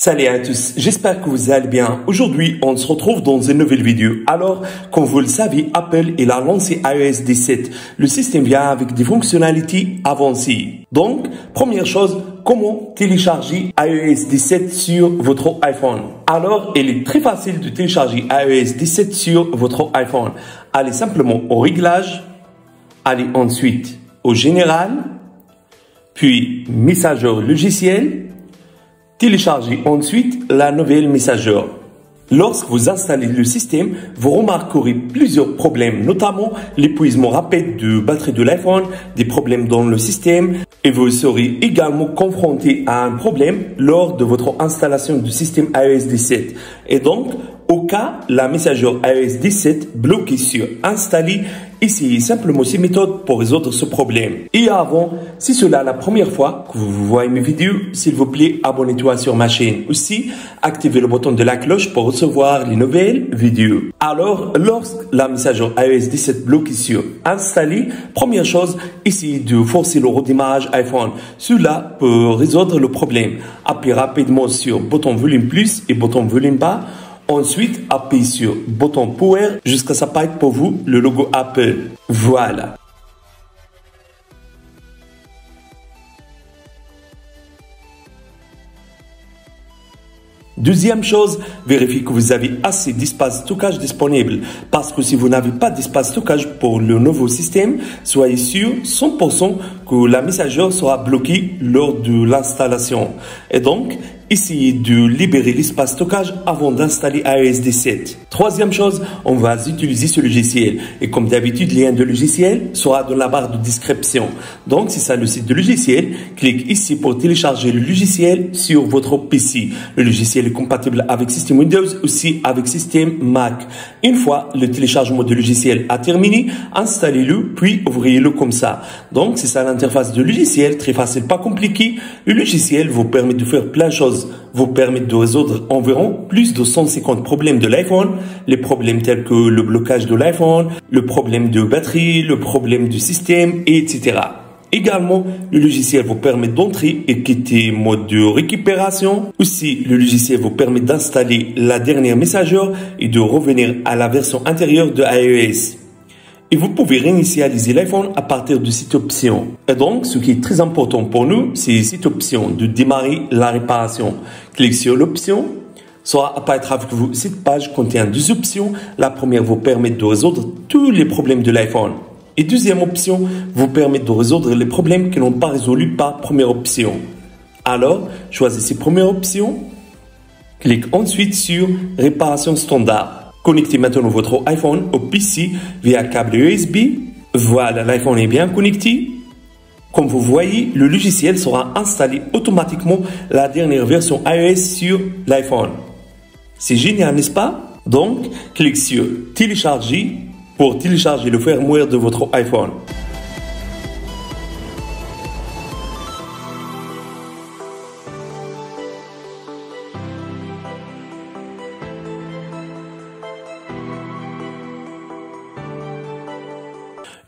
Salut à tous, j'espère que vous allez bien. Aujourd'hui, on se retrouve dans une nouvelle vidéo. Alors, comme vous le savez, Apple il a lancé iOS 17. Le système vient avec des fonctionnalités avancées. Donc, première chose, comment télécharger iOS 17 sur votre iPhone? Alors, il est très facile de télécharger iOS 17 sur votre iPhone. Allez simplement au réglage, allez ensuite au général, puis messager logiciel. Téléchargez ensuite la nouvelle messager. Lorsque vous installez le système, vous remarquerez plusieurs problèmes, notamment l'épuisement rapide de batterie de l'iPhone, des problèmes dans le système, et vous serez également confronté à un problème lors de votre installation du système iOS 17. Et donc, au cas la messager iOS 17 bloquée sur installer, essayez simplement ces méthodes pour résoudre ce problème. Et avant, si c'est la première fois que vous voyez mes vidéos, s'il vous plaît, abonnez-vous sur ma chaîne. Aussi, activez le bouton de la cloche pour recevoir les nouvelles vidéos. Alors, lorsque la messager iOS 17 bloquée sur installer, première chose, essayez de forcer le redémarrage iPhone. Cela peut résoudre le problème. Appuyez rapidement sur bouton volume plus et bouton volume bas. Ensuite, appuyez sur bouton Power jusqu'à ce qu'apparaisse pour vous le logo Apple. Voilà. Deuxième chose, vérifiez que vous avez assez d'espace stockage disponible. Parce que si vous n'avez pas d'espace stockage pour le nouveau système, soyez sûr 100% que la messager sera bloquée lors de l'installation. Et donc, essayez de libérer l'espace stockage avant d'installer iOS 17. Troisième chose, on va utiliser ce logiciel. Et comme d'habitude, le lien de logiciel sera dans la barre de description. Donc, c'est ça le site de logiciel. Cliquez ici pour télécharger le logiciel sur votre PC. Le logiciel est compatible avec système Windows, aussi avec système Mac. Une fois le téléchargement du logiciel a terminé, installez-le, puis ouvrez-le comme ça. Donc, c'est ça l'interface de logiciel, très facile, pas compliqué. Le logiciel vous permet de faire plein de choses. Vous permet de résoudre environ plus de 150 problèmes de l'iPhone, les problèmes tels que le blocage de l'iPhone, le problème de batterie, le problème du système, etc. Également, le logiciel vous permet d'entrer et quitter mode de récupération. Aussi, le logiciel vous permet d'installer la dernière messager et de revenir à la version intérieure de iOS. Et vous pouvez réinitialiser l'iPhone à partir de cette option. Et donc, ce qui est très important pour nous, c'est cette option de démarrer la réparation. Cliquez sur l'option. Soit apparaître avec vous, cette page contient deux options. La première vous permet de résoudre tous les problèmes de l'iPhone. Et deuxième option vous permet de résoudre les problèmes qui n'ont pas résolu par première option. Alors, choisissez première option. Cliquez ensuite sur réparation standard. Connectez maintenant votre iPhone au PC via câble USB. Voilà, l'iPhone est bien connecté. Comme vous voyez, le logiciel sera installé automatiquement la dernière version iOS sur l'iPhone. C'est génial, n'est-ce pas? Donc, cliquez sur télécharger pour télécharger le firmware de votre iPhone.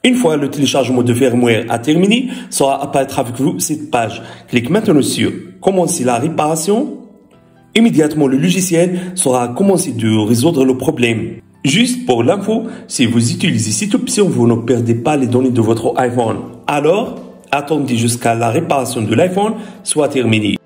Une fois le téléchargement de firmware a terminé, sera apparaître avec vous cette page. Cliquez maintenant sur Commencer la réparation. Immédiatement, le logiciel sera commencé de résoudre le problème. Juste pour l'info, si vous utilisez cette option, vous ne perdez pas les données de votre iPhone. Alors, attendez jusqu'à la réparation de l'iPhone soit terminée.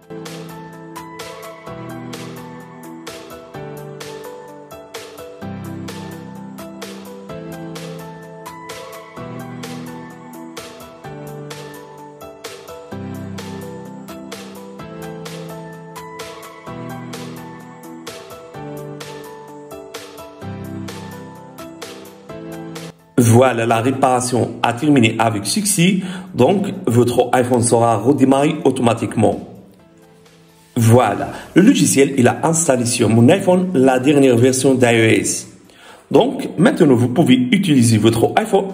Voilà, la réparation a terminé avec succès, donc votre iPhone sera redémarré automatiquement. Voilà, le logiciel il a installé sur mon iPhone la dernière version d'iOS. Donc maintenant vous pouvez utiliser votre iPhone.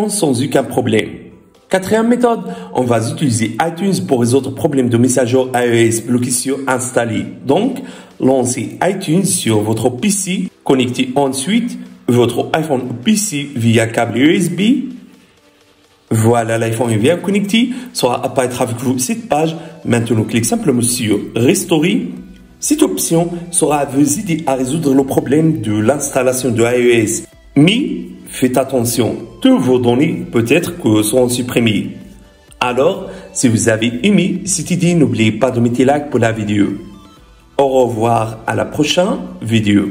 Sans aucun problème. Quatrième méthode, on va utiliser iTunes pour résoudre le problème de messager iOS bloqué sur installer. Donc, lancez iTunes sur votre PC, connectez ensuite votre iPhone au PC via câble USB. Voilà, l'iPhone est bien connecté, ça va apparaître avec vous cette page. Maintenant, cliquez simplement sur Restore. Cette option sera vous aider à résoudre le problème de l'installation de iOS. Mais faites attention, toutes vos données peut-être que seront supprimées. Alors, si vous avez aimé cette idée, n'oubliez pas de mettre like pour la vidéo. Au revoir à la prochaine vidéo.